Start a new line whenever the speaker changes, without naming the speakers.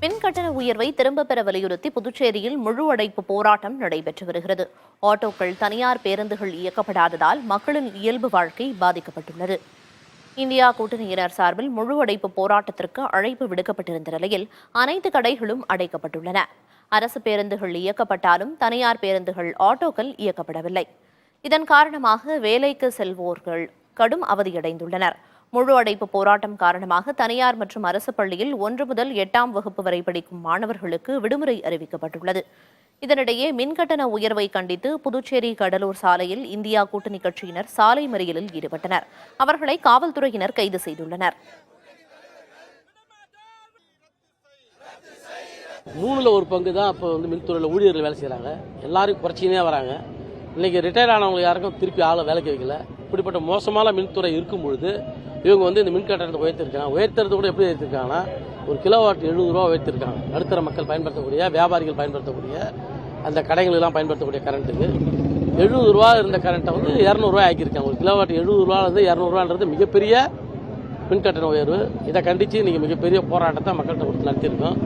மின் கட்டண உயர்வை திரும்பப் பெற வலியுறுத்தி புதுச்சேரியில் முழு அடைப்பு போராட்டம் நடைபெற்று வருகிறது. ஆட்டோக்கள், தனியார் பேருந்துகள் இயக்கப்படாததால் மக்களின் இயல்பு வாழ்க்கை பாதிக்கப்பட்டுள்ளது. இந்தியா கூட்டணியினர் சார்பில் முழு அடைப்பு போராட்டத்திற்கு அழைப்பு விடுக்கப்பட்டிருந்த நிலையில் அனைத்து கடைகளும் அடைக்கப்பட்டுள்ளன. அரசு பேருந்துகள் இயக்கப்பட்டாலும் தனியார் பேருந்துகள், ஆட்டோக்கள் இயக்கப்படவில்லை. இதன் காரணமாக வேலைக்கு செல்வோர்கள் கடும் அவதியடைந்துள்ளனர். முழு அடைப்பு போராட்டம் காரணமாக தனியார் மற்றும் அரசு பள்ளியில் 1 முதல் 8ஆம் வகுப்பு வரை படிக்கும் மாணவர்களுக்கு விடுமுறை அறிவிக்கப்பட்டுள்ளது. இதனிடையே மின்கட்டண உயர்வை கண்டித்து புதுச்சேரி கடலூர் சாலையில் இந்தியா கூட்டணி கட்சியினர் சாலை மறியலில் ஈடுபட்டனர். அவர்களை காவல்துறையினர் கைது செய்துள்ளனர்.
3ல் 1 பங்கு தான் இப்போ மின்துறையில் ஊழியர்கள் வேலை செய்கிறாங்க. எல்லாரும் குறைச்சினே வராங்க. இன்னைக்கு ரிட்டையர் ஆனவங்க யாருக்கும் திருப்பி ஆளை வேலைக்கு வைக்கல. இப்படிப்பட்ட மோசமான மின்துறை இருக்கும் பொழுது இவங்க இந்த மின் கட்டணத்தை உயர்த்திருக்காங்க. உயர்த்துறது கூட எப்படி உயர்த்திருக்காங்கன்னா, ஒரு கிலோவாட் 70 ரூபா உயர்த்திருக்காங்க. நடுத்தர மக்கள் பயன்படுத்தக்கூடிய, வியாபாரிகள் பயன்படுத்தக்கூடிய, அந்த கடைகளெல்லாம் பயன்படுத்தக்கூடிய கரண்ட்டுக்கு 70 ரூபா இருந்த கரண்ட்டை 200 ரூபாய் ஆக்கியிருக்காங்க. ஒரு கிலோவாட் 70 ரூபாயிலிருந்து 200 ரூபான்றது மிகப்பெரிய மின் கட்டண உயர்வு. இதை கண்டித்து இன்னைக்கு மிகப்பெரிய போராட்டத்தை மக்கள்கிட்ட கொடுத்து நடத்தியிருக்கோம்.